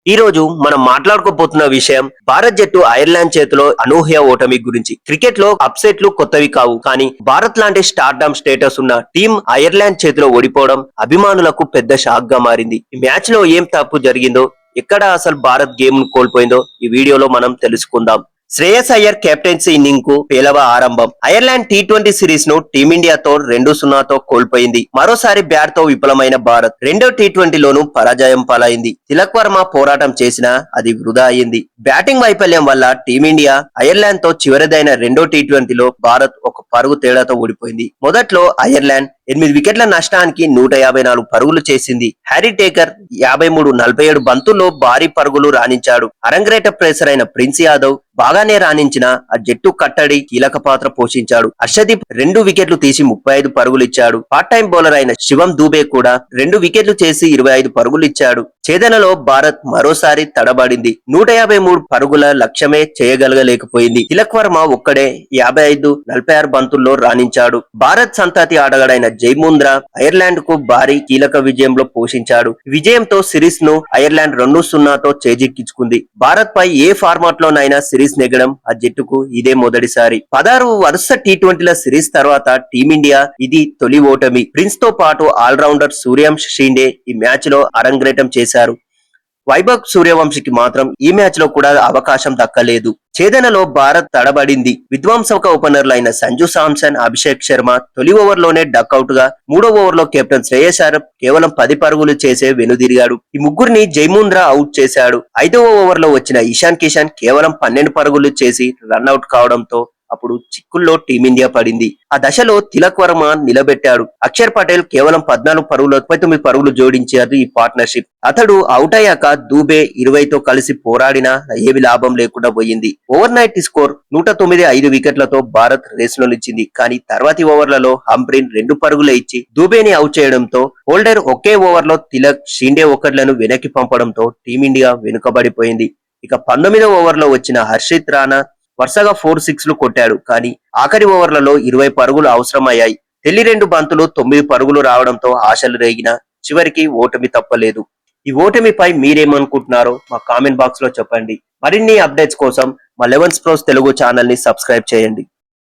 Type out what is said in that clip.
ఈ రోజు మనం మాట్లాడుకోబోతున్న విషయం భారత్ జట్టు ఐర్లాండ్ చేతిలో అనూహ్య ఓటమి గురించి. క్రికెట్ లో అప్సెట్లు కొత్తవి కావు, కానీ భారత్ లాంటి స్టార్డమ్ స్టేటస్ ఉన్న టీం ఐర్లాండ్ చేతిలో ఓడిపోవడం అభిమానులకు పెద్ద షాక్ గా మారింది. ఈ మ్యాచ్ లో ఏం తప్పు జరిగిందో, ఎక్కడ అసలు భారత్ గేమ్ ను కోల్పోయిందో ఈ వీడియోలో మనం తెలుసుకుందాం. శ్రేయస్ అయ్యర్ కెప్టెన్సీ ఇన్నింగ్ కు పేలవ ఆరంభం. ఐర్లాండ్ టీ20 సిరీస్ ను టీమిండియాతో 2-0తో కోల్పోయింది. మరోసారి బ్యాట్ తో విఫలమైన భారత్ రెండో టీ20లోనూ పరాజయం పాలైంది. తిలక్ వర్మ పోరాటం చేసినా అది వృధా అయింది. బ్యాటింగ్ వైఫల్యం వల్ల టీమిండియా ఐర్లాండ్ తో చివరిదైన రెండో టీ20లో భారత్ ఒక పరుగు తేడాతో ఓడిపోయింది. మొదట్లో ఐర్లాండ్ 8 వికెట్ల నష్టానికి 154 పరుగులు చేసింది. హ్యారీ టేకర్ 53-47 బంతుల్లో భారీ పరుగులు రాణించాడు. అరంగేట్ర ప్రేసర్ అయిన ప్రిన్స్ యాదవ్ బాగానే రాణించిన ఆ జట్టు కట్టడి కీలక పాత్ర పోషించాడు. హర్షదీప్ 2 వికెట్లు తీసి 35 పరుగులు ఇచ్చాడు. పార్ట్ టైం బౌలర్ అయిన శివం దూబే కూడా 2 వికెట్లు చేసి 25 పరుగులు ఇచ్చాడు. ఛేదనలో భారత్ మరోసారి తడబడింది. 153 పరుగుల లక్ష్యమే చేయగలగలేకపోయింది. తిలక్ వర్మ ఒక్కడే 55-46 బంతుల్లో రాణించాడు. భారత్ సంతతి ఆటగాడైన జైముంద్రా ఐర్లాండ్ కు భారీ కీలక విజయంలో పోషించాడు. విజయంతో సిరీస్ ను ఐర్లాండ్ 2-0తో చేజిక్కించుకుంది. భారత్ పై ఏ ఫార్మాట్ లోనైనా సిరీస్ నెగ్గడం ఆ జట్టుకు ఇదే మొదటిసారి. 16 వరుస టీ20ల సిరీస్ తర్వాత టీమిండియా ఇది తొలి ఓటమి. ప్రిన్స్ తో పాటు ఆల్రౌండర్ సూర్యవంశ్ షిండే ఈ మ్యాచ్ లో అరంగేట్రం చేశారు. వైభవ్ సూర్యవంశీకి మాత్రం ఈ మ్యాచ్ లో కూడా అవకాశం దక్కలేదు. ఛేదనలో భారత్ తడబడింది. విధ్వంసక ఓపెనర్లైన సంజు శాంసన్, అభిషేక్ శర్మ తొలి ఓవర్లోనే డక్అవుట్ గా, మూడో ఓవర్లో కెప్టెన్ శ్రేయస్ అయ్యర్ కేవలం 10 పరుగులు చేసే వెనుదిరిగాడు. ఈ ముగ్గురిని జైముంద్రా అవుట్ చేశాడు. 5వ ఓవర్లో వచ్చిన ఇషాన్ కిషన్ కేవలం 12 పరుగులు చేసి రన్అట్ కావడంతో అప్పుడు చిక్కుల్లో టీమిండియా పడింది. ఆ దశలో తిలక్ వర్మ నిలబెట్టాడు. అక్షర్ పటేల్ కేవలం 14 పరుగులు 39 పరుగులు జోడించారు ఈ పార్ట్నర్షిప్. అతడు అవుట్ అయ్యాక దూబే 20తో కలిసి పోరాడినా ఏమి లాభం లేకుండా పోయింది. Overnight score 109. 5 వికెట్లతో భారత్ రేస్ లో నిలిచింది. కానీ తర్వాతి ఓవర్లలో హంప్రిన్ 2 పరుగులే ఇచ్చి దూబేని అవుట్ చేయడంతో హోల్డర్ ఒకే ఓవర్ లో తిలక్, షిండే ఒకట్లను వెనక్కి పంపడంతో టీమిండియా వెనుకబడిపోయింది. ఇక 19వ ఓవర్లో వచ్చిన హర్షిత్ రాణా వరుసగా 4-6లు కొట్టాడు. కానీ ఆఖరి ఓవర్లలో 20 పరుగులు అవసరమయ్యాయి. తెల్లి 2 బంతులు 9 పరుగులు రావడంతో ఆశలు రేగిన చివరికి ఓటమి తప్పలేదు. ఈ ఓటమిపై మీరేమనుకుంటున్నారో మా కామెంట్ బాక్స్ లో చెప్పండి. మరిన్ని అప్డేట్స్ కోసం మా 11 Pros తెలుగు ఛానల్ ని సబ్స్క్రైబ్ చేయండి.